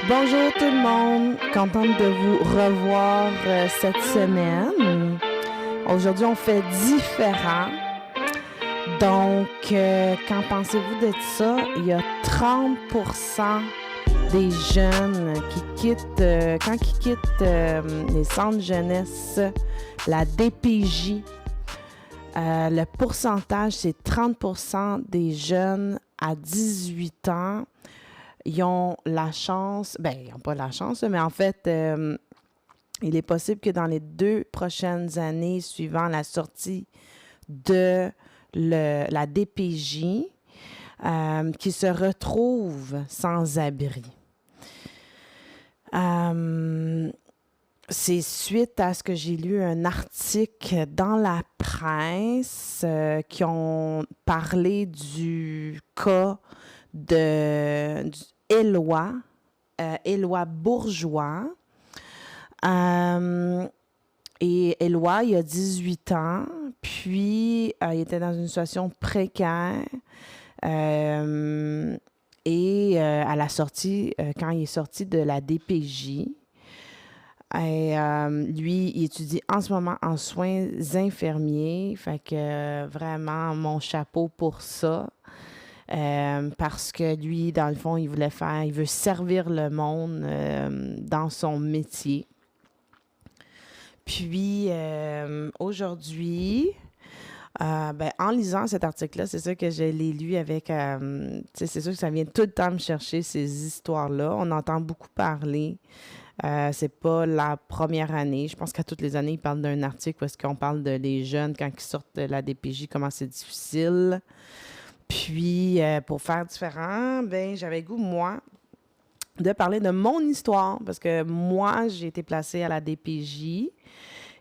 Bonjour tout le monde, contente de vous revoir cette semaine. Aujourd'hui, on fait différent. Donc, qu'en pensez-vous de ça? Il y a 30% des jeunes qui quittent, quand ils quittent les centres jeunesse, la DPJ. Le pourcentage, c'est 30% des jeunes à 18 ans. Ils ont la chance, ils n'ont pas la chance, mais en fait, il est possible que dans les 2 prochaines années suivant la sortie de la DPJ, qui se retrouvent sans abri. C'est suite à ce que j'ai lu un article dans la presse qui ont parlé du cas de Éloi Bourgeois. Et Éloi, il a 18 ans, puis il était dans une situation précaire. Et à la sortie, quand il est sorti de la DPJ, lui, il étudie en ce moment en soins infirmiers. Fait que vraiment, mon chapeau pour ça. Parce que lui, dans le fond, il veut servir le monde dans son métier. Puis, aujourd'hui, en lisant cet article-là, c'est sûr que je l'ai lu avec... c'est sûr que ça vient tout le temps me chercher, ces histoires-là. On entend beaucoup parler. C'est pas la première année. Je pense qu'à toutes les années, ils parlent d'un article parce qu'on parle de les jeunes quand ils sortent de la DPJ, comment c'est difficile. Puis, pour faire différent, j'avais goût, moi, de parler de mon histoire. Parce que moi, j'ai été placée à la DPJ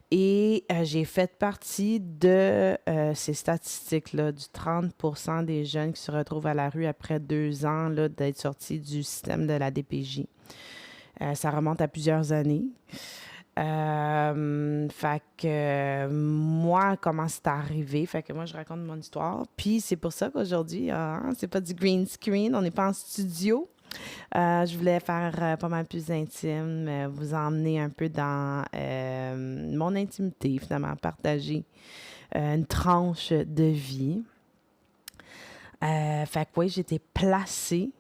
et j'ai fait partie de ces statistiques-là, du 30% des jeunes qui se retrouvent à la rue après 2 ans là, d'être sortis du système de la DPJ. Ça remonte à plusieurs années. Fait que moi, comment c'est arrivé? Fait que moi, je raconte mon histoire. Puis c'est pour ça qu'aujourd'hui, c'est pas du green screen, on n'est pas en studio. Je voulais faire pas mal plus intime, vous emmener un peu dans mon intimité, finalement, partager une tranche de vie. Fait que oui, j'ai été placée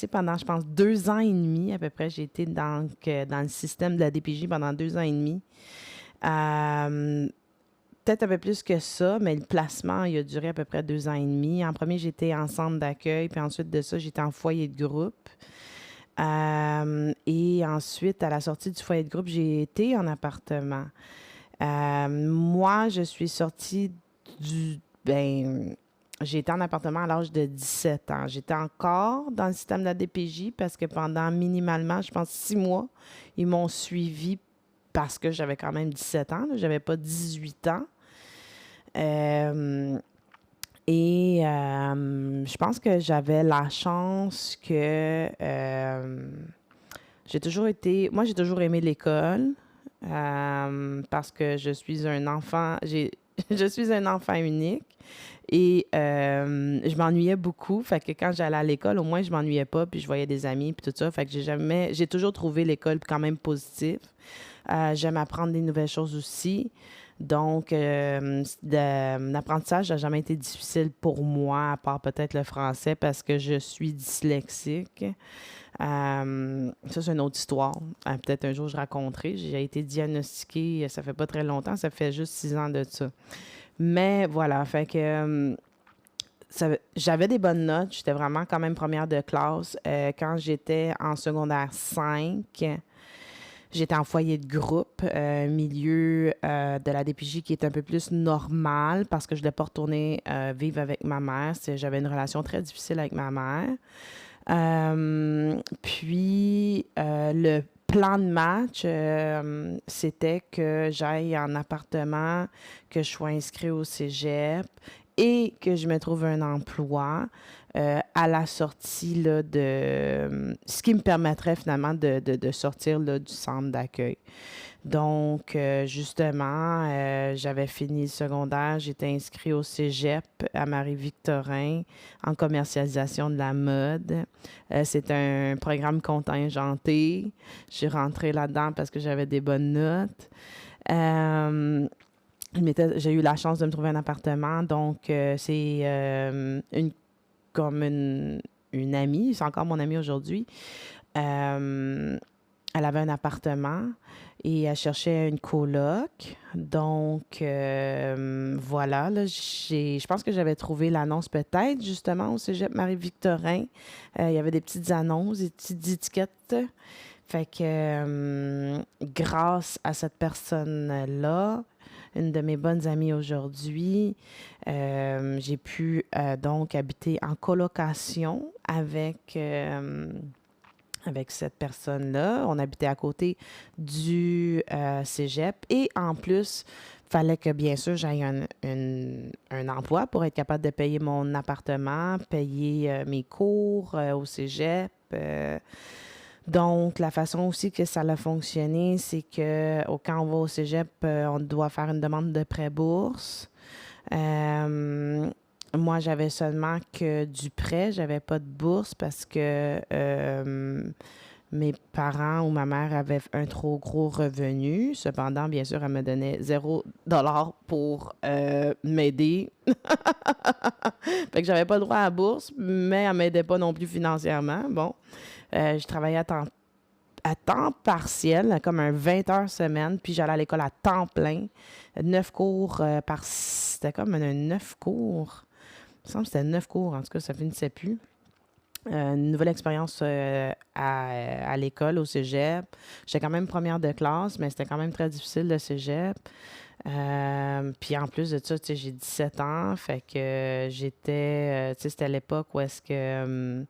pendant, je pense, 2 ans et demi à peu près. J'ai été dans le système de la DPJ pendant 2 ans et demi. Peut-être un peu plus que ça, mais le placement, il a duré à peu près 2 ans et demi. En premier, j'étais en centre d'accueil, puis ensuite de ça, j'étais en foyer de groupe. Et ensuite, à la sortie du foyer de groupe, j'ai été en appartement. Moi, je suis sortie du... j'ai été en appartement à l'âge de 17 ans. J'étais encore dans le système de la DPJ parce que pendant minimalement, je pense, 6 mois, ils m'ont suivi parce que j'avais quand même 17 ans. Là, j'avais pas 18 ans. Je pense que j'avais la chance que j'ai toujours aimé l'école parce que je suis un enfant, je suis un enfant unique et je m'ennuyais beaucoup. Fait que quand j'allais à l'école, au moins je m'ennuyais pas, puis je voyais des amis, puis tout ça. Fait que j'ai toujours trouvé l'école quand même positive. J'aime apprendre des nouvelles choses aussi. Donc, l'apprentissage n'a jamais été difficile pour moi, à part peut-être le français, parce que je suis dyslexique. Ça, c'est une autre histoire. Peut-être un jour, je raconterai. J'ai été diagnostiquée, ça fait pas très longtemps, ça fait juste 6 ans de ça. Mais voilà, fait que j'avais des bonnes notes. J'étais vraiment quand même première de classe. Quand j'étais en secondaire 5, j'étais en foyer de groupe, milieu de la DPJ qui est un peu plus normal parce que je ne voulais pas retourner vivre avec ma mère. J'avais une relation très difficile avec ma mère. Puis, le plan de match, c'était que j'aille en appartement, que je sois inscrite au cégep et que je me trouve un emploi à la sortie là, ce qui me permettrait finalement de sortir là, du centre d'accueil. Donc, justement, j'avais fini le secondaire, j'étais inscrite au cégep à Marie-Victorin en commercialisation de la mode. C'est un programme contingenté. Je suis rentrée là-dedans parce que j'avais des bonnes notes. J'ai eu la chance de me trouver un appartement, donc c'est comme une amie, c'est encore mon amie aujourd'hui. Euh, Elle avait un appartement et elle cherchait une coloc. Donc, voilà, là, je pense que j'avais trouvé l'annonce peut-être justement au Cégep Marie-Victorin. Il y avait des petites annonces, des petites étiquettes. Fait que grâce à cette personne-là, une de mes bonnes amies aujourd'hui, j'ai pu donc habiter en colocation avec cette personne-là. On habitait à côté du cégep et en plus, fallait que bien sûr j'aille un emploi pour être capable de payer mon appartement, payer mes cours au cégep. Donc, la façon aussi que ça a fonctionné, c'est que quand on va au cégep, on doit faire une demande de prêt-bourse. Moi, j'avais seulement que du prêt, j'avais pas de bourse parce que mes parents ou ma mère avaient un trop gros revenu. Cependant, bien sûr, elle me donnait 0 $ pour m'aider. Fait que j'avais pas le droit à la bourse, mais elle m'aidait pas non plus financièrement. Bon, je travaillais à temps partiel, comme un 20 heures semaine, puis j'allais à l'école à temps plein. 9 cours C'était comme 9 cours. Il me semble que c'était 9 cours, en tout cas, ça finissait plus. Une nouvelle expérience à l'école, au cégep. J'étais quand même première de classe, mais c'était quand même très difficile, le cégep. Puis en plus de ça, tu sais, j'ai 17 ans, fait que j'étais, tu sais, c'était l'époque où est-ce que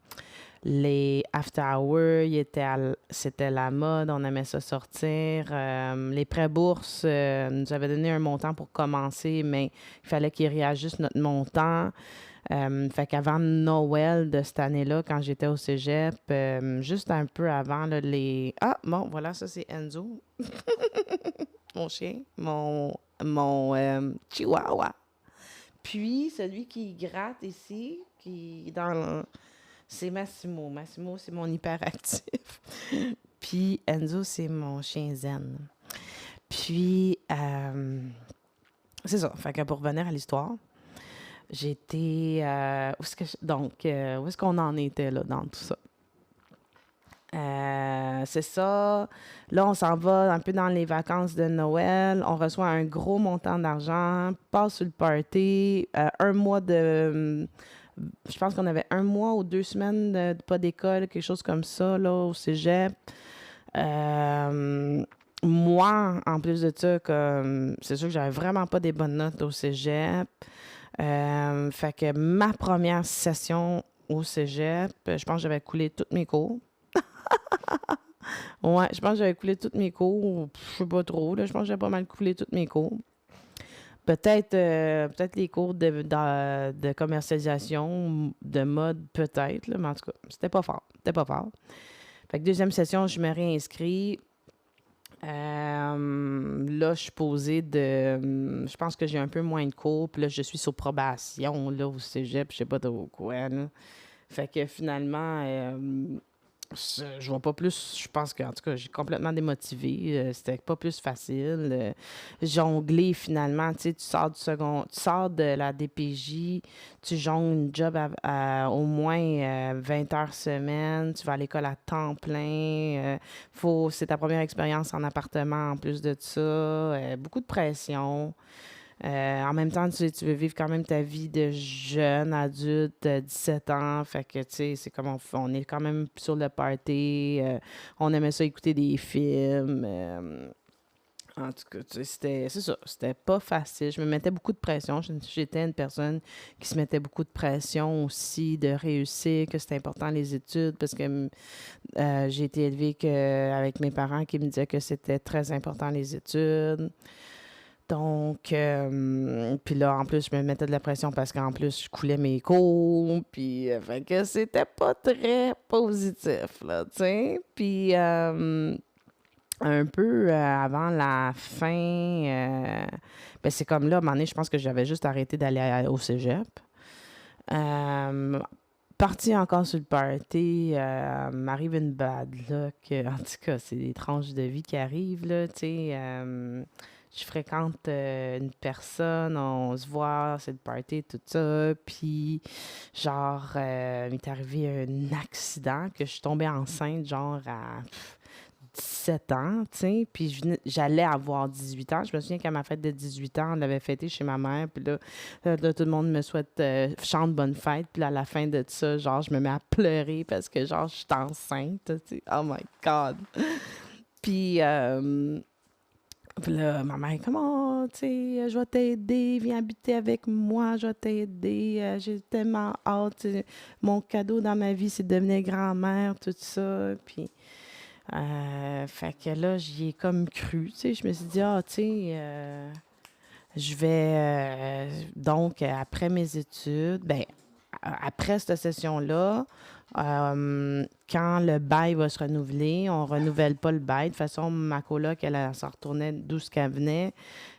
les after hours, c'était la mode, on aimait ça sortir. Les prêts-bourses nous avaient donné un montant pour commencer, mais il fallait qu'ils réajustent notre montant. Fait qu'avant Noël de cette année-là, quand j'étais au cégep, juste un peu avant, là, Ah, bon, voilà, ça c'est Enzo, mon chien, mon chihuahua. Puis, celui qui gratte ici, c'est Massimo. Massimo, c'est mon hyperactif. Puis, Enzo, c'est mon chien zen. Puis, c'est ça. Fait que pour revenir à l'histoire, j'étais... où est-ce qu'on en était là dans tout ça? C'est ça. Là, on s'en va un peu dans les vacances de Noël. On reçoit un gros montant d'argent, passe sur le party, un mois de... Je pense qu'on avait 1 mois ou 2 semaines de pas d'école, quelque chose comme ça, là, au cégep. Moi, en plus de ça, comme c'est sûr que j'avais vraiment pas des bonnes notes au cégep. Fait que ma première session au cégep, je pense que j'avais coulé tous mes cours. Ouais, je pense que j'avais coulé tous mes cours. Je sais pas trop, là. Je pense que j'avais pas mal coulé tous mes cours. Peut-être les cours de commercialisation, de mode, peut-être, là, mais en tout cas, c'était pas fort. C'était pas fort. Fait que deuxième session, je me réinscris. Là, je suis posée je pense que j'ai un peu moins de cours, puis là, je suis sur probation, là, au cégep, je sais pas trop quoi, là. Fait que finalement, je vois pas plus. Je pense qu'en tout cas, j'ai complètement démotivé. C'était pas plus facile. Jongler, finalement, tu sais, tu sors de la DPJ, tu jongles une job au moins 20 heures semaine, tu vas à l'école à temps plein. C'est ta première expérience en appartement en plus de ça. Beaucoup de pression. En même temps, tu veux vivre quand même ta vie de jeune adulte, 17 ans. Fait que, tu sais, c'est comme on est quand même sur le party. On aimait ça écouter des films. En tout cas, tu sais, c'est ça. C'était pas facile. Je me mettais beaucoup de pression. J'étais une personne qui se mettait beaucoup de pression aussi de réussir, que c'était important les études, parce que j'ai été élevée avec mes parents qui me disaient que c'était très important les études. Donc, puis là, en plus, je me mettais de la pression parce qu'en plus, je coulais mes cours, puis fait que c'était pas très positif, là, tu sais. Puis, un peu avant la fin, ben c'est comme là, à un moment donné, je pense que j'avais juste arrêté d'aller au cégep. Euh, Parti encore sur le party, m'arrive une bad luck. En tout cas, c'est des tranches de vie qui arrivent, là, tu sais. Je fréquente une personne, on se voit, c'est le party, tout ça. Puis, genre, il m'est arrivé un accident que je suis tombée enceinte, genre, à 17 ans, tu sais, puis j'allais avoir 18 ans. Je me souviens qu'à ma fête de 18 ans, on l'avait fêté chez ma mère, puis là, tout le monde me souhaite chante bonne fête, puis là, à la fin de ça, genre, je me mets à pleurer parce que, genre, je suis enceinte, tu sais. Oh my God! Puis, puis là, ma mère, comment, tu sais, je vais t'aider, viens habiter avec moi, je vais t'aider, j'ai tellement hâte, tu sais, mon cadeau dans ma vie, c'est de devenir grand-mère, tout ça, puis... fait que là, j'y ai comme cru, tu sais. Je me suis dit, ah, tu sais, je vais, donc, après mes études, ben, après cette session-là, quand le bail va se renouveler, on renouvelle pas le bail. De toute façon, ma coloc, elle s'en retournait d'où ce qu'elle venait.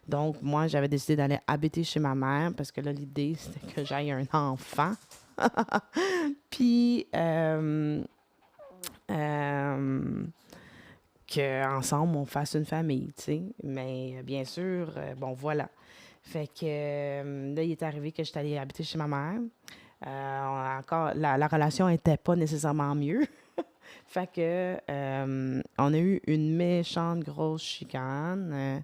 Donc, moi, j'avais décidé d'aller habiter chez ma mère parce que là, l'idée, c'était que j'aille un enfant. Puis, qu'ensemble, on fasse une famille, tu sais. Mais bien sûr, bon, voilà. Fait que là, il est arrivé que j'étais allée habiter chez ma mère. Encore, la relation n'était pas nécessairement mieux. Fait que on a eu une méchante grosse chicane.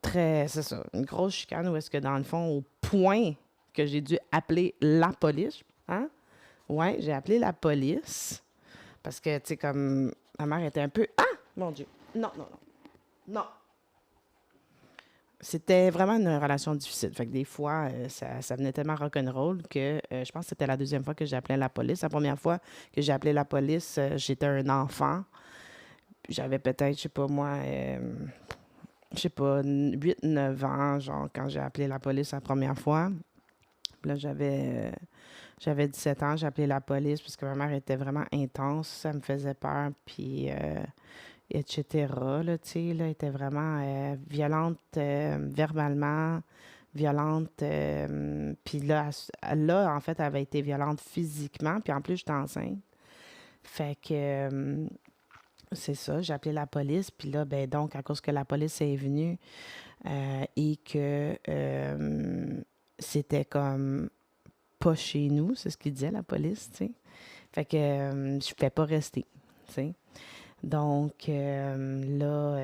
Très, c'est ça, une grosse chicane où est-ce que dans le fond, au point que j'ai dû appeler la police, hein? Ouais, j'ai appelé la police. Parce que, tu sais, comme ma mère était un peu. Ah! Mon Dieu! Non, non, non. Non! C'était vraiment une relation difficile. Fait que des fois, ça venait tellement rock'n'roll que je pense que c'était la deuxième fois que j'ai appelé la police. La première fois que j'ai appelé la police, j'étais un enfant. J'avais peut-être, je sais pas moi, je sais pas, 8 9 ans, genre, quand j'ai appelé la police la première fois. Puis là, j'avais 17 ans, j'ai appelé la police parce que ma mère était vraiment intense, ça me faisait peur, puis etc. Là, tu sais, là, elle était vraiment violente verbalement, violente, puis là, en fait, elle avait été violente physiquement, puis en plus, j'étais enceinte. Fait que c'est ça, j'ai appelé la police, puis là, ben donc, à cause que la police est venue et que c'était comme pas chez nous, c'est ce qu'il disait la police, tu sais. Fait que je ne pouvais pas rester, tu sais. Donc là,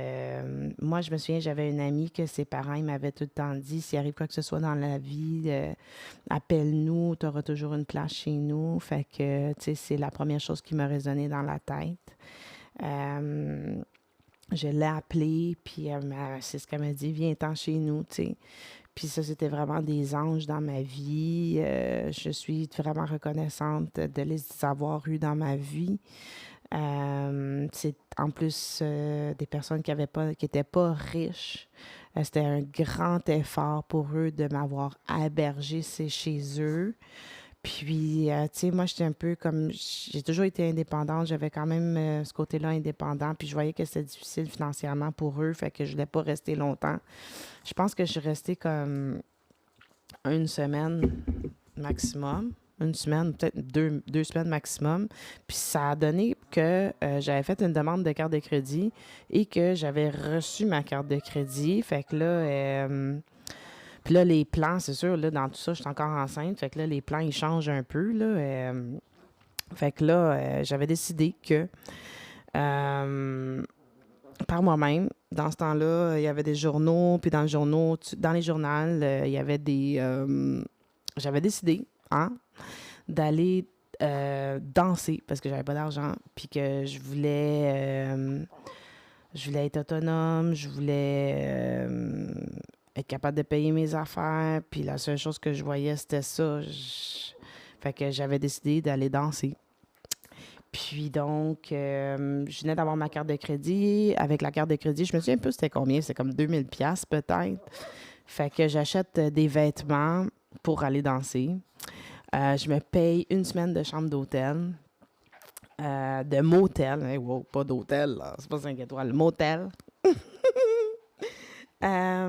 moi, je me souviens, j'avais une amie que ses parents, ils m'avaient tout le temps dit, s'il arrive quoi que ce soit dans la vie, appelle-nous, tu auras toujours une place chez nous. Fait que, tu sais, c'est la première chose qui m'a résonné dans la tête. Euh, je l'ai appelée, puis c'est ce qu'elle m'a dit, viens-t'en chez nous, tu sais. Puis ça, c'était vraiment des anges dans ma vie. Je suis vraiment reconnaissante de les avoir eus dans ma vie. C'est en plus des personnes qui étaient pas riches. C'était un grand effort pour eux de m'avoir hébergé chez eux. Puis, tu sais, moi, j'étais un peu comme... J'ai toujours été indépendante. J'avais quand même ce côté-là indépendant. Puis, je voyais que c'était difficile financièrement pour eux. Fait que je voulais pas rester longtemps. Je pense que je suis restée comme une semaine maximum. Une semaine, peut-être deux semaines maximum. Puis ça a donné que j'avais fait une demande de carte de crédit et que j'avais reçu ma carte de crédit. Fait que là, puis là, les plans, c'est sûr, là, dans tout ça, je suis encore enceinte. Fait que là, les plans, ils changent un peu, là. Fait que là, j'avais décidé que par moi-même, dans ce temps-là, il y avait des journaux, puis dans le journaux, dans les journaux, il y avait des... j'avais décidé, hein, d'aller danser parce que j'avais pas d'argent, puis que je voulais être autonome, je voulais être capable de payer mes affaires, puis la seule chose que je voyais, c'était ça. Fait que j'avais décidé d'aller danser. Puis donc, je venais d'avoir ma carte de crédit. Avec la carte de crédit, je me souviens un peu c'était combien, c'est comme 2000$ peut-être. Fait que j'achète des vêtements pour aller danser. Je me paye une semaine de chambre d'hôtel, de motel. Hey, wow, pas d'hôtel, là. C'est pas 5 étoiles, motel.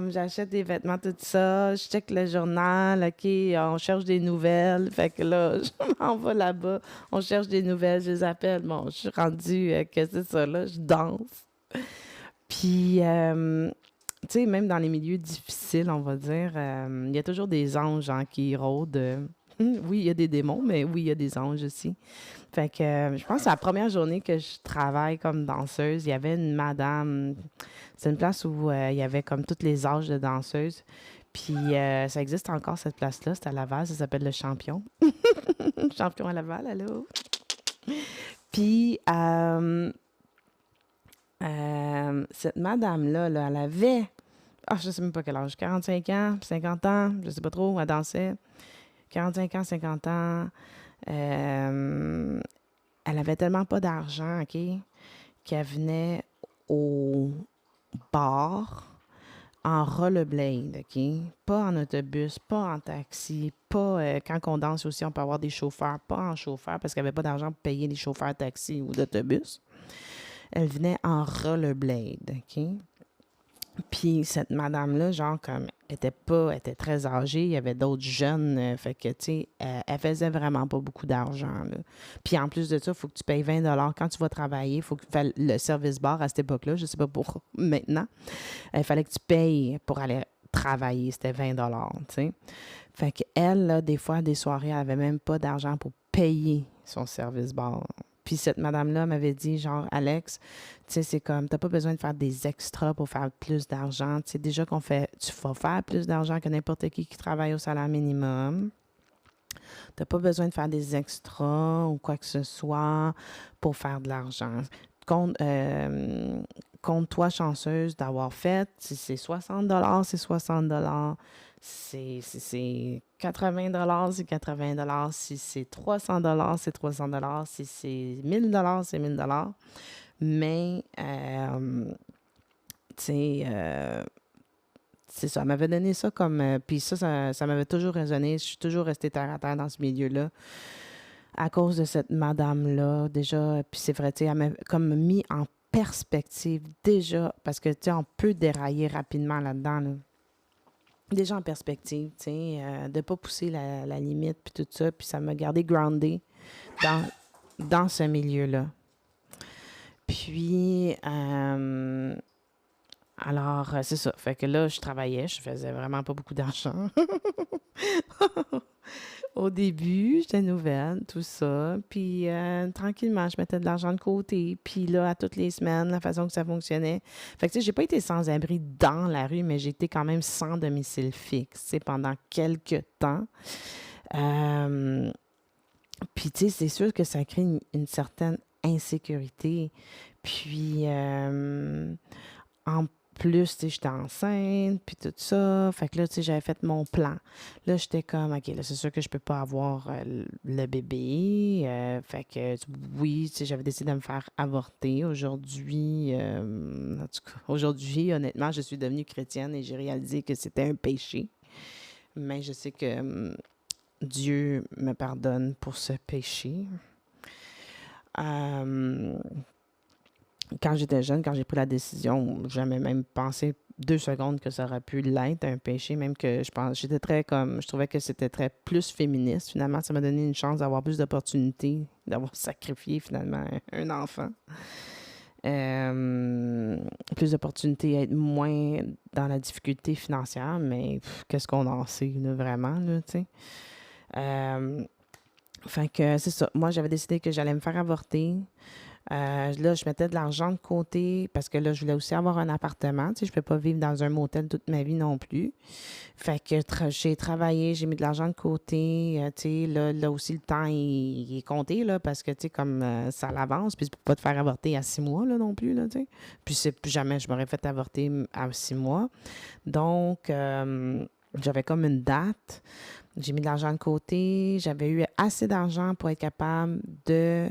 J'achète des vêtements, tout ça. Je check le journal. OK, on cherche des nouvelles. Fait que là, je m'en vais là-bas. On cherche des nouvelles. Je les appelle. Bon, je suis rendue, que c'est ça, là. Je danse. Puis, tu sais, même dans les milieux difficiles, on va dire, il y a toujours des anges hein, qui rôdent. Oui, il y a des démons, mais oui, il y a des anges aussi. Fait que je pense que la première journée que je travaille comme danseuse, il y avait une madame. C'est une place où il y avait comme tous les âges de danseuses. Puis ça existe encore cette place-là, c'est à Laval, ça s'appelle le Champion. Champion à Laval, allô? Puis cette madame-là, là, elle avait, je sais même pas quel âge, 45 ans, 50 ans, je sais pas trop, elle dansait. 45 ans, 50 ans. Euh, Elle avait tellement pas d'argent, OK, qu'elle venait au bar en rollerblade, OK? Pas en autobus, pas en taxi, pas quand on danse aussi, on peut avoir des chauffeurs, pas en chauffeur parce qu'elle avait pas d'argent pour payer les chauffeurs taxi ou d'autobus. Elle venait en rollerblade, OK? Puis cette madame-là, genre, comme, était très âgée, il y avait d'autres jeunes, fait que, tu sais, elle faisait vraiment pas beaucoup d'argent, là. Puis en plus de ça, il faut que tu payes 20$ quand tu vas travailler. Faut que, le service bar à cette époque-là, je sais pas pour maintenant, il fallait que tu payes pour aller travailler, c'était 20$, tu sais. Fait qu'elle, là, des fois, des soirées, elle avait même pas d'argent pour payer son service bar. Puis cette madame-là m'avait dit, genre, Alex, tu sais, c'est comme, t'as pas besoin de faire des extras pour faire plus d'argent. Tu sais, déjà tu vas faire plus d'argent que n'importe qui travaille au salaire minimum. T'as pas besoin de faire des extras ou quoi que ce soit pour faire de l'argent. Compte, compte-toi chanceuse d'avoir fait. Si c'est 60$, c'est 60$. Si c'est 80$, c'est 80$. Si c'est 300$, c'est 300$. Si c'est 1000$, c'est 1000$. Mais, tu sais, c'est ça. Elle m'avait donné ça comme. Puis ça m'avait toujours résonné. Je suis toujours restée terre à terre dans ce milieu-là à cause de cette madame-là. Déjà, puis c'est vrai, tu sais, elle m'a comme mis en perspective déjà, parce que, tu sais, on peut dérailler rapidement là-dedans, là. Déjà en perspective, tu sais, de pas pousser la limite, puis tout ça. Puis ça m'a gardé grounded dans ce milieu-là. Puis, alors, c'est ça. Fait que là, je travaillais, je faisais vraiment pas beaucoup d'argent. Au début, j'étais nouvelle, tout ça. Puis, tranquillement, je mettais de l'argent de côté. Puis là, à toutes les semaines, la façon que ça fonctionnait. Fait que, tu sais, j'ai pas été sans abri dans la rue, mais j'ai été quand même sans domicile fixe, tu sais, pendant quelques temps. Euh, Puis, tu sais, c'est sûr que ça crée une certaine insécurité. Puis, en plus, tu sais, j'étais enceinte, puis tout ça. Fait que là, tu sais, j'avais fait mon plan. Là, j'étais comme, OK, là, c'est sûr que je peux pas avoir le bébé. Fait que, oui, tu sais, j'avais décidé de me faire avorter. Aujourd'hui, en tout cas, aujourd'hui, honnêtement, je suis devenue chrétienne et j'ai réalisé que c'était un péché. Mais je sais que Dieu me pardonne pour ce péché. Euh, Quand j'étais jeune, quand j'ai pris la décision, j'avais même pensé 2 secondes que ça aurait pu l'être, un péché, même que j'étais très comme, je trouvais que c'était très plus féministe. Finalement, ça m'a donné une chance d'avoir plus d'opportunités, d'avoir sacrifié finalement un enfant. Plus d'opportunités, être moins dans la difficulté financière, mais qu'est-ce qu'on en sait, là, vraiment, là, tu sais. Euh, Fait que c'est ça. Moi, j'avais décidé que j'allais me faire avorter. Là, je mettais de l'argent de côté parce que là, je voulais aussi avoir un appartement. Tu sais, je ne peux pas vivre dans un motel toute ma vie non plus. Fait que j'ai travaillé, j'ai mis de l'argent de côté. Tu sais, là aussi, le temps, il est compté, là, parce que, tu sais, comme ça l'avance, puis tu peux pas te faire avorter à 6 mois, là, non plus, là, tu sais. Puis c'est plus jamais je m'aurais fait avorter à 6 mois. Donc, j'avais comme une date. J'ai mis de l'argent de côté. J'avais eu assez d'argent pour être capable de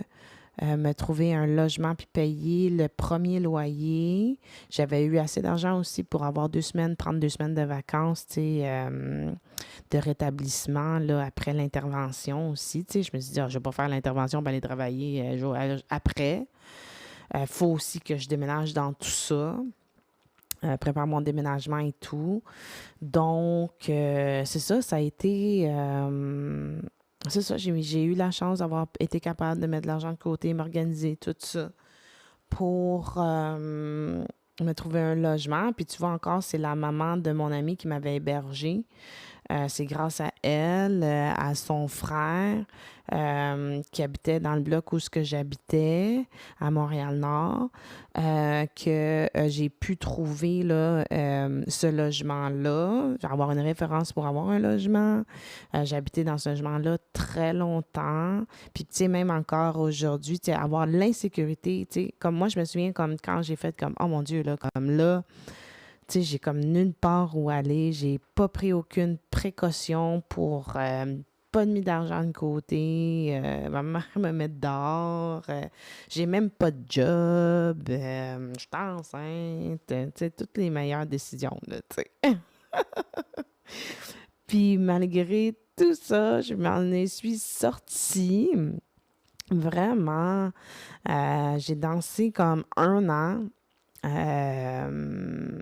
me trouver un logement puis payer le premier loyer. J'avais eu assez d'argent aussi pour avoir 2 semaines, prendre 2 semaines de vacances, tu sais, de rétablissement là, après l'intervention aussi. Tu sais, je me suis dit, ah, je vais pas faire l'intervention, ben aller travailler après. Faut aussi que je déménage dans tout ça. Prépare mon déménagement et tout. Donc, c'est ça, ça a été... c'est ça, j'ai eu la chance d'avoir été capable de mettre de l'argent de côté, m'organiser, tout ça, pour me trouver un logement. Puis tu vois encore, c'est la maman de mon ami qui m'avait hébergée. C'est grâce à elle, à son frère, qui habitait dans le bloc où ce que j'habitais, à Montréal-Nord, que j'ai pu trouver là, ce logement-là, avoir une référence pour avoir un logement. J'ai habité dans ce logement-là très longtemps. Puis, tu sais, même encore aujourd'hui, tu sais, avoir l'insécurité, tu sais, comme moi, je me souviens comme quand j'ai fait comme, oh mon Dieu, là, comme là, tu sais, j'ai comme nulle part où aller. J'ai pas pris aucune précaution pour pas de mis d'argent de côté. Ma mère me met dehors. J'ai même pas de job. Je suis enceinte. Tu sais, toutes les meilleures décisions, là, tu sais. Puis malgré tout ça, je m'en suis sortie. Vraiment. J'ai dansé comme 1 an. Euh,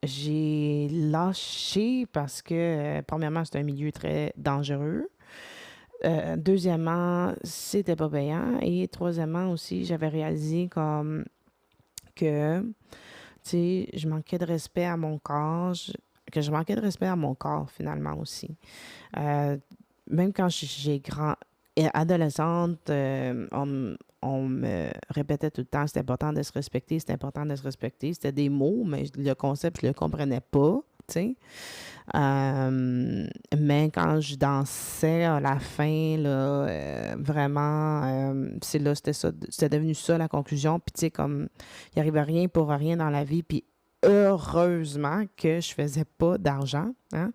j'ai lâché parce que, premièrement, c'est un milieu très dangereux. Deuxièmement, c'était pas payant. Et troisièmement aussi, j'avais réalisé comme que, tu sais, je manquais de respect à mon corps, que je manquais de respect à mon corps finalement aussi. Euh, Même quand j'ai grand, et adolescente, on me répétait tout le temps, c'est important de se respecter, c'est important de se respecter. C'était des mots, mais le concept, je le comprenais pas, tu sais. Mais quand je dansais à la fin, là, vraiment, c'est là, c'était ça, c'était devenu ça la conclusion. Puis tu sais, comme, il n'y arrivait rien pour rien dans la vie, puis heureusement que je faisais pas d'argent, hein.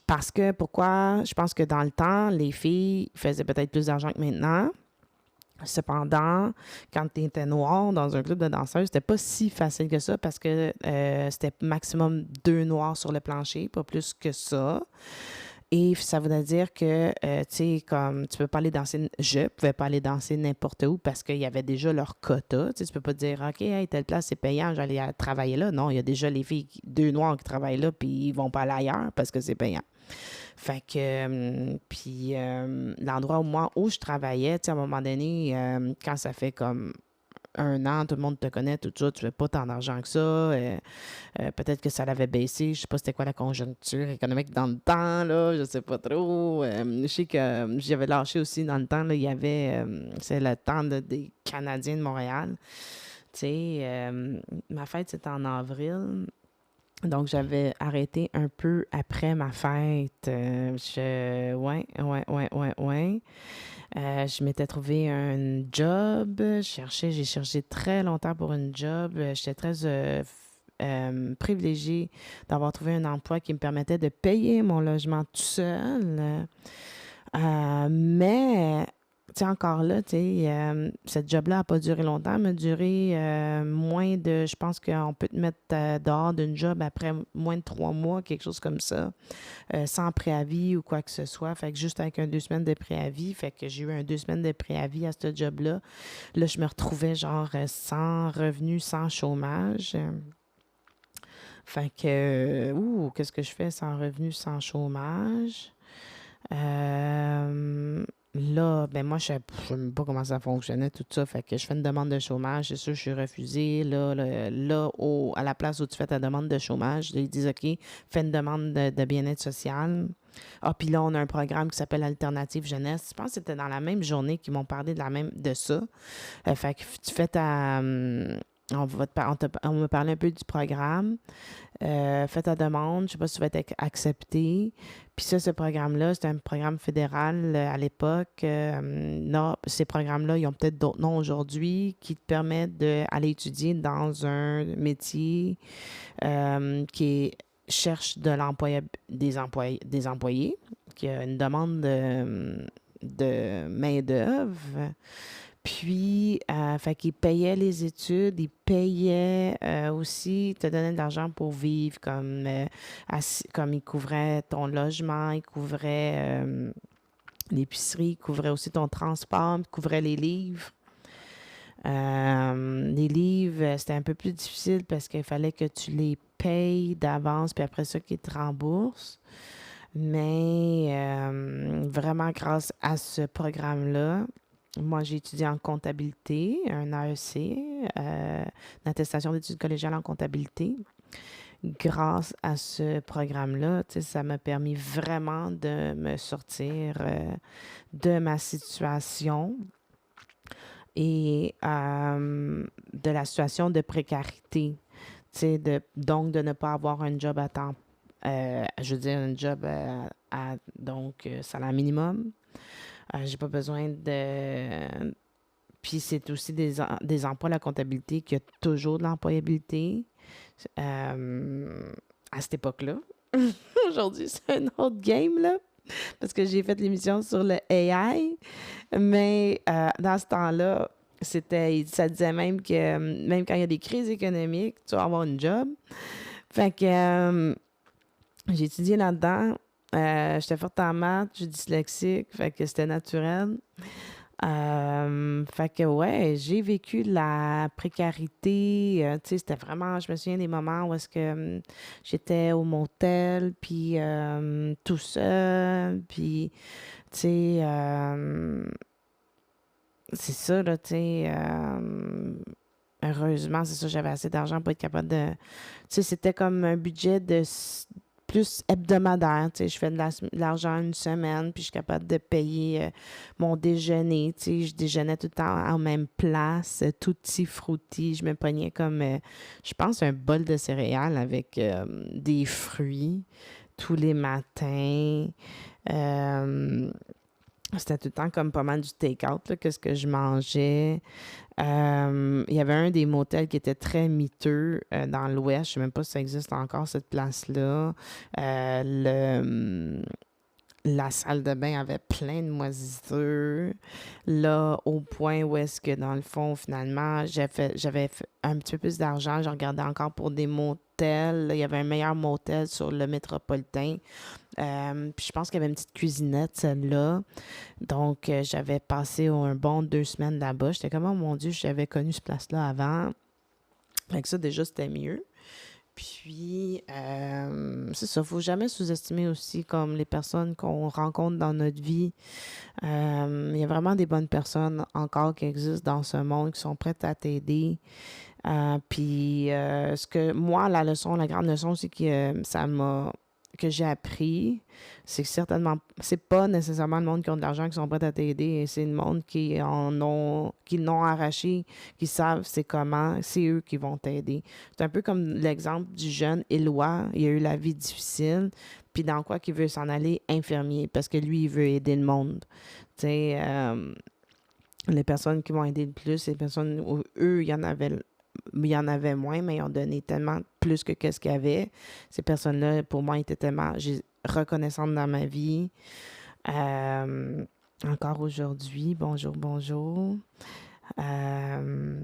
Parce que, pourquoi? Je pense que dans le temps, les filles faisaient peut-être plus d'argent que maintenant. Cependant, quand tu étais noire dans un club de danseuses, c'était pas si facile que ça parce que c'était maximum 2 noirs sur le plancher, pas plus que ça. Et ça voudrait dire que, tu sais, comme tu peux pas aller danser, je pouvais pas aller danser n'importe où parce qu'il y avait déjà leur quota. Tu sais, tu peux pas te dire, OK, hey, telle place, c'est payant, j'allais travailler là. Non, il y a déjà les filles, 2 noirs qui travaillent là, puis ils vont pas aller ailleurs parce que c'est payant. Fait que, puis l'endroit où je travaillais, tu sais, à un moment donné, quand ça fait comme 1 an, tout le monde te connaît, tout ça, tu fais pas tant d'argent que ça. Peut-être que ça l'avait baissé. Je sais pas c'était quoi la conjoncture économique dans le temps, là. Je sais pas trop. Je sais que j'avais lâché aussi dans le temps, là. Il y avait, c'est le temps des Canadiens de Montréal. Tu sais, ma fête, c'était en avril. Donc, j'avais arrêté un peu après ma fête. Ouais. Je m'étais trouvé un job. J'ai cherché très longtemps pour une job. J'étais très privilégiée d'avoir trouvé un emploi qui me permettait de payer mon logement tout seul. Mais, tu sais, encore là, tu sais, cette job-là n'a pas duré longtemps, elle m'a duré moins de, je pense qu'on peut te mettre dehors d'une job après moins de 3 mois, quelque chose comme ça, sans préavis ou quoi que ce soit. Fait que juste avec 2 semaines de préavis, fait que j'ai eu 2 semaines de préavis à ce job-là. Là, je me retrouvais genre sans revenu, sans chômage. Fait que, qu'est-ce que je fais sans revenu, sans chômage? Là, ben moi, je ne sais même pas comment ça fonctionnait, tout ça. Fait que je fais une demande de chômage. C'est sûr, je suis refusée. Là, à la place où tu fais ta demande de chômage, ils disent, OK, fais une demande de bien-être social. Ah, puis là, on a un programme qui s'appelle Alternative Jeunesse. Je pense que c'était dans la même journée qu'ils m'ont parlé de ça. Fait que tu fais ta... on me parlait un peu du programme. Fais ta demande. Je ne sais pas si tu vas être accepté. Puis ça, ce programme-là, c'est un programme fédéral à l'époque. Non, ces programmes-là, ils ont peut-être d'autres noms aujourd'hui qui te permettent d'aller étudier dans un métier qui cherche de l'emploi des employés, qui a une demande de main-d'œuvre. Puis, fait qu'ils payaient les études, ils payaient aussi, ils te donnaient de l'argent pour vivre, comme ils couvraient ton logement, ils couvraient l'épicerie, ils couvraient aussi ton transport, ils couvraient les livres. Les livres, c'était un peu plus difficile parce qu'il fallait que tu les payes d'avance, puis après ça, qu'ils te remboursent. Mais vraiment, grâce à ce programme-là, moi, j'ai étudié en comptabilité, un AEC, une attestation d'études collégiales en comptabilité. Grâce à ce programme-là, tu sais, ça m'a permis vraiment de me sortir de ma situation et de la situation de précarité. Tu sais, donc de ne pas avoir un job à temps, je veux dire un job donc salaire minimum. J'ai pas besoin de... Puis c'est aussi des emplois, la comptabilité, qui a toujours de l'employabilité euh, à cette époque-là. Aujourd'hui, c'est un autre game, là, parce que j'ai fait l'émission sur le AI. Mais dans ce temps-là, ça disait même que même quand il y a des crises économiques, tu vas avoir une job. Fait que j'ai étudié là-dedans. J'étais forte en maths, je suis dyslexique, fait que c'était naturel. Fait que ouais, j'ai vécu la précarité. Tu sais, c'était vraiment, je me souviens des moments où est-ce que j'étais au motel, puis tout seul, puis tu sais, c'est ça, là, tu sais. Heureusement, c'est ça, j'avais assez d'argent pour être capable de. Tu sais, c'était comme un budget plus hebdomadaire. Tu sais, je fais de l'argent une semaine, puis je suis capable de payer mon déjeuner. Tu sais, je déjeunais tout le temps en même place, tout petit fruity. Je me pognais comme, je pense, un bol de céréales avec des fruits tous les matins. Euh, C'était tout le temps comme pas mal du take-out, là, que ce que je mangeais. Il y avait un des motels qui était très miteux dans l'Ouest. Je sais même pas si ça existe encore, cette place-là. La salle de bain avait plein de moisissures. Là, au point où est-ce que, dans le fond, finalement, j'avais fait un petit peu plus d'argent. Je regardais encore pour des motels. Il y avait un meilleur motel sur le métropolitain. Puis je pense qu'il y avait une petite cuisinette, celle-là. Donc, j'avais passé un bon 2 semaines là-bas. J'étais comme, oh mon Dieu, j'avais connu ce place-là avant. Fait que ça, déjà, c'était mieux. Puis, c'est ça, faut jamais sous-estimer aussi comme les personnes qu'on rencontre dans notre vie. Il y a vraiment des bonnes personnes encore qui existent dans ce monde, qui sont prêtes à t'aider. Puis, ce que moi, la grande leçon aussi que j'ai appris, c'est que certainement, c'est pas nécessairement le monde qui ont de l'argent qui sont prêts à t'aider, c'est le monde qui l'ont arraché, qui savent c'est comment, c'est eux qui vont t'aider. C'est un peu comme l'exemple du jeune Éloi, il a eu la vie difficile, puis dans quoi qu'il veut s'en aller, infirmier, parce que lui, il veut aider le monde. Tu sais, les personnes qui vont aider le plus, c'est les personnes où eux, il y en avait moins, mais ils ont donné tellement plus que qu'est-ce qu'il y avait. Ces personnes-là, pour moi, étaient tellement reconnaissantes dans ma vie. Euh, Encore aujourd'hui, bonjour, bonjour. Euh,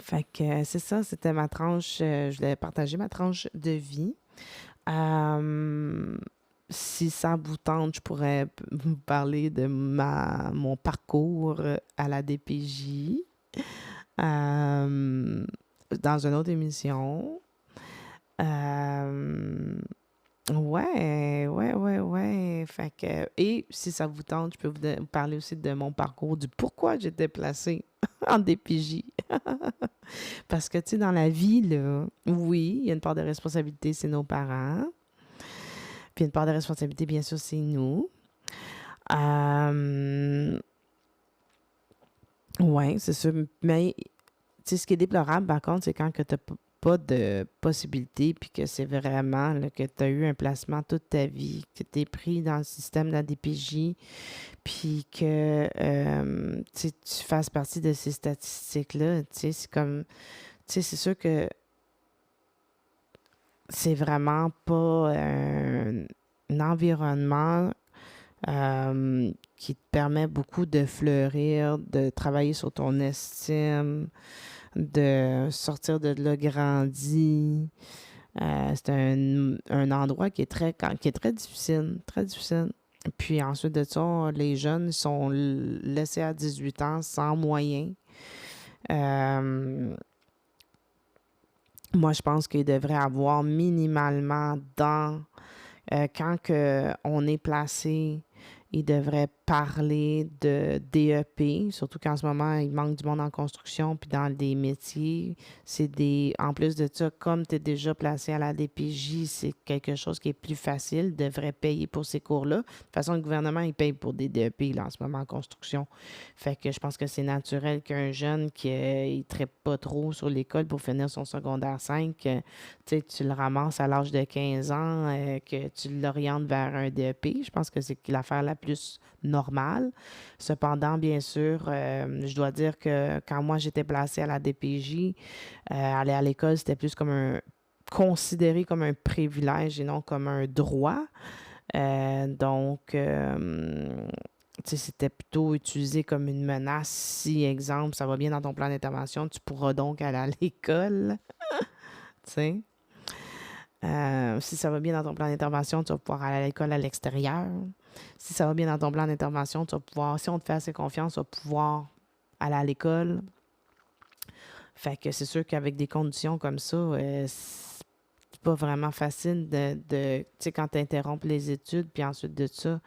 Fait que c'est ça, c'était ma tranche. Je voulais partager ma tranche de vie. Euh, Si ça vous tente, je pourrais vous parler de mon parcours à la DPJ euh, dans une autre émission. Euh, ouais, ouais, ouais, ouais. Fait que, et si ça vous tente, je peux vous parler aussi de mon parcours, du pourquoi j'étais placée en DPJ. Parce que, tu sais, dans la vie, là, oui, il y a une part de responsabilité, c'est nos parents. Puis une part de responsabilité, bien sûr, c'est nous. Euh, ouais, c'est sûr. Mais tu sais, ce qui est déplorable, par contre, c'est quand que tu n'as pas de possibilité, puis que c'est vraiment là, que tu as eu un placement toute ta vie, que tu es pris dans le système de la DPJ, puis que tu fasses partie de ces statistiques-là. Tu sais, c'est comme. Tu sais, c'est sûr que c'est vraiment pas un environnement qui te permet beaucoup de fleurir, de travailler sur ton estime, de sortir de là grandi. C'est un endroit qui est très difficile, très difficile. Puis ensuite de ça, les jeunes sont laissés à 18 ans sans moyens. Euh, Moi, je pense qu'il devrait avoir minimalement quand on est placé, il devrait parler de DEP, surtout qu'en ce moment, il manque du monde en construction, puis dans des métiers, en plus de ça, comme tu es déjà placé à la DPJ, c'est quelque chose qui est plus facile, devrait payer pour ces cours-là. De toute façon, le gouvernement, il paye pour des DEP, là, en ce moment, en construction. Fait que je pense que c'est naturel qu'un jeune qui ne traite pas trop sur l'école pour finir son secondaire 5, tu le ramasses à l'âge de 15 ans, que tu l'orientes vers un DEP. Je pense que c'est l'affaire la plus normale. Cependant, bien sûr, je dois dire que quand moi j'étais placée à la DPJ, aller à l'école, c'était plus considéré comme un privilège et non comme un droit. Donc, c'était plutôt utilisé comme une menace. Si, exemple, ça va bien dans ton plan d'intervention, tu pourras donc aller à l'école. Tu sais. Si ça va bien dans ton plan d'intervention, tu vas pouvoir aller à l'école à l'extérieur. Si ça va bien dans ton plan d'intervention, tu vas pouvoir, si on te fait assez confiance, tu vas pouvoir aller à l'école. Fait que c'est sûr qu'avec des conditions comme ça, c'est pas vraiment facile tu sais, quand tu interrompes les études, puis ensuite de ça,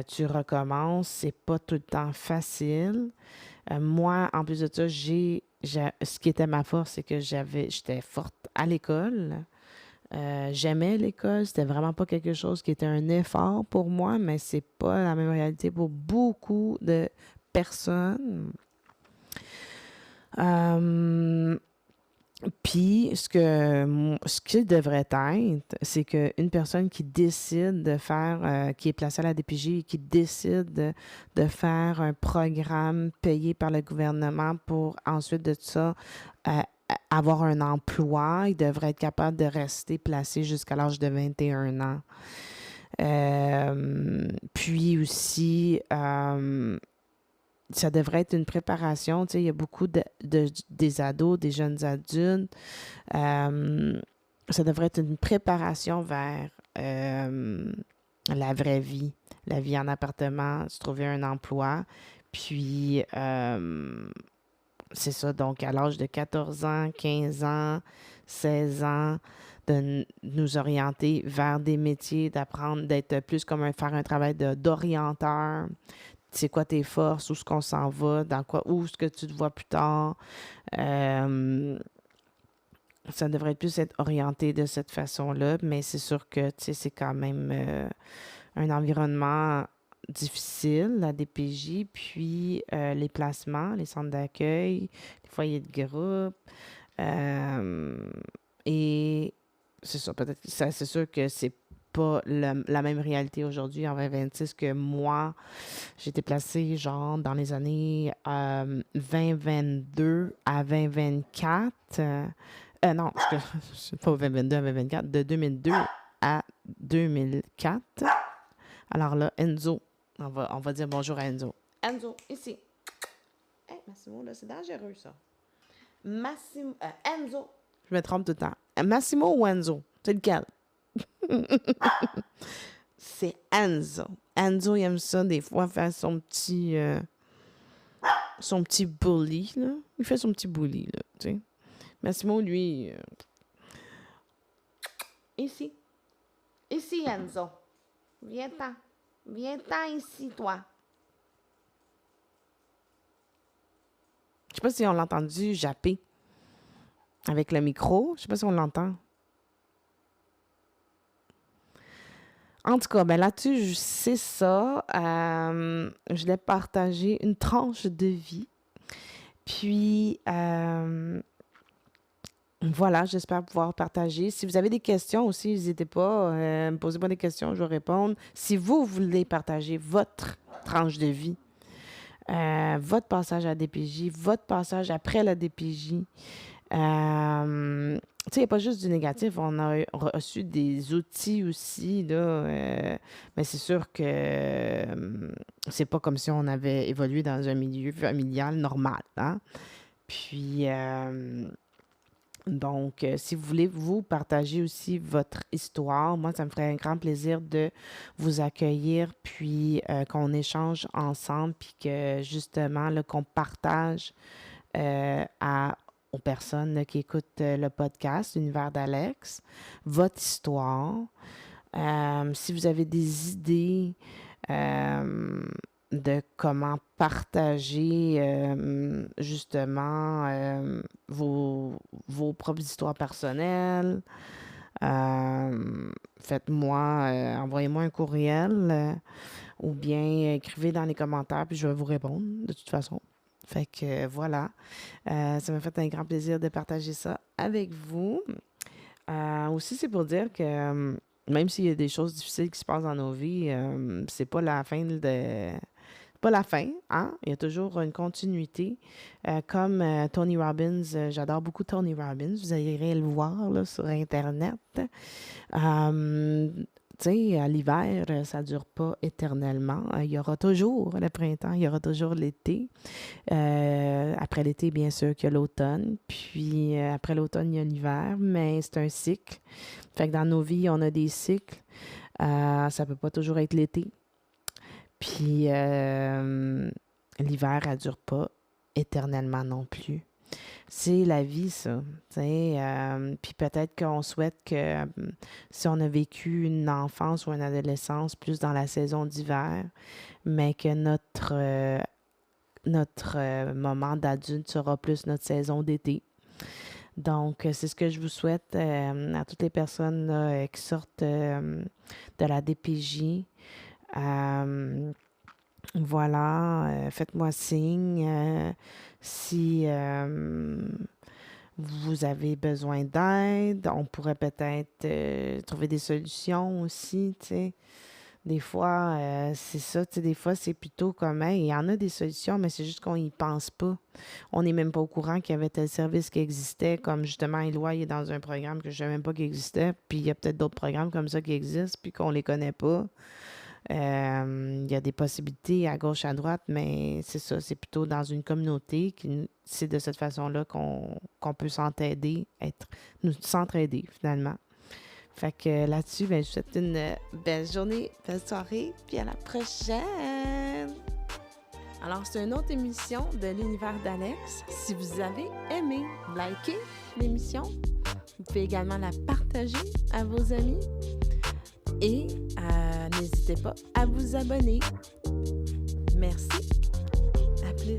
tu recommences. C'est pas tout le temps facile. Moi, en plus de ça, ce qui était ma force, c'est que j'étais forte à l'école. J'aimais l'école, c'était vraiment pas quelque chose qui était un effort pour moi, mais c'est pas la même réalité pour beaucoup de personnes. Puis, ce qui devrait être, c'est qu'une personne qui décide de faire, qui est placée à la DPJ et qui décide de faire un programme payé par le gouvernement pour ensuite de ça avoir un emploi, il devrait être capable de rester placé jusqu'à l'âge de 21 ans. Puis aussi, ça devrait être une préparation. Tu sais, il y a beaucoup des ados, des jeunes adultes. Ça devrait être une préparation vers la vraie vie, la vie en appartement, se trouver un emploi. Puis, c'est ça, donc à l'âge de 14 ans, 15 ans, 16 ans, de nous orienter vers des métiers, d'apprendre, d'être plus comme faire un travail d'orienteur. C'est quoi tes forces, où est-ce qu'on s'en va, où est-ce que tu te vois plus tard. Ça devrait plus être orienté de cette façon-là, mais c'est sûr que, tu sais, c'est quand même un environnement difficile, la DPJ, puis les placements, les centres d'accueil, les foyers de groupe. Et c'est ça, peut-être que c'est sûr que c'est pas la même réalité aujourd'hui en 2026 que moi. J'étais placée genre dans les années 2022 à 2024. Non, c'est pas 2022 à 2024, de 2002 à 2004. Alors là, Enzo, on va dire bonjour à Enzo. Enzo, ici. Hey, Massimo, là, c'est dangereux, ça. Enzo. Je me trompe tout le temps. Massimo ou Enzo? C'est lequel? C'est Enzo. Enzo, il aime ça, des fois, faire son petit bully, là. Il fait son petit bully, là, tu sais. Massimo, lui... Ici. Ici, Enzo. Viens-t'en. Viens-t'en ici, toi. Je sais pas si on l'a entendu japper avec le micro. Je sais pas si on l'entend. En tout cas, ben là-dessus, c'est ça. Je l'ai partagé une tranche de vie. Puis, voilà, j'espère pouvoir partager. Si vous avez des questions aussi, n'hésitez pas. Me posez-moi des questions, je vais répondre. Si vous voulez partager votre tranche de vie, votre passage à la DPJ, votre passage après la DPJ, Tu sais, il n'y a pas juste du négatif. On a reçu des outils aussi, là. Mais c'est sûr que c'est pas comme si on avait évolué dans un milieu familial normal, hein? Puis, donc, si vous voulez vous partager aussi votre histoire, moi, ça me ferait un grand plaisir de vous accueillir, puis qu'on échange ensemble, puis que justement, là, qu'on partage aux personnes là, qui écoutent le podcast, l'univers d'Alex, votre histoire. Si vous avez des idées de comment partager justement vos propres histoires personnelles, envoyez-moi un courriel ou bien écrivez dans les commentaires, puis je vais vous répondre de toute façon. Fait que voilà, ça m'a fait un grand plaisir de partager ça avec vous. Aussi, c'est pour dire que même s'il y a des choses difficiles qui se passent dans nos vies, c'est pas la fin pas la fin, hein? Il y a toujours une continuité. Comme Tony Robbins, j'adore beaucoup Tony Robbins. Vous irez le voir là, sur Internet. Tu sais, à l'hiver, ça dure pas éternellement. Il y aura toujours le printemps, il y aura toujours l'été. Après l'été, bien sûr, qu'il y a l'automne. Puis après l'automne, il y a l'hiver, mais c'est un cycle. Fait que dans nos vies, on a des cycles. Ça peut pas toujours être l'été. Puis l'hiver, elle dure pas éternellement non plus. C'est la vie, ça. Puis peut-être qu'on souhaite que si on a vécu une enfance ou une adolescence plus dans la saison d'hiver, mais que notre moment d'adulte sera plus notre saison d'été. Donc, c'est ce que je vous souhaite à toutes les personnes là, qui sortent de la DPJ. Voilà, faites-moi signe si vous avez besoin d'aide. On pourrait peut-être trouver des solutions aussi, tu sais. Des fois, c'est ça, tu sais, des fois, c'est plutôt comme, hey, il y en a des solutions, mais c'est juste qu'on y pense pas. On n'est même pas au courant qu'il y avait tel service qui existait, comme justement, Éloi, il est dans un programme que je ne savais même pas qu'il existait, puis il y a peut-être d'autres programmes comme ça qui existent, puis qu'on les connaît pas. Il y a des possibilités à gauche, à droite, mais c'est ça, c'est plutôt dans une communauté, c'est de cette façon-là qu'on peut s'entraider, s'entraider finalement. Fait que là-dessus, je vous souhaite une belle journée, belle soirée, puis à la prochaine! Alors, c'est une autre émission de l'univers d'Alex. Si vous avez aimé, likez l'émission. Vous pouvez également la partager à vos amis. Et n'hésitez pas à vous abonner. Merci. À plus.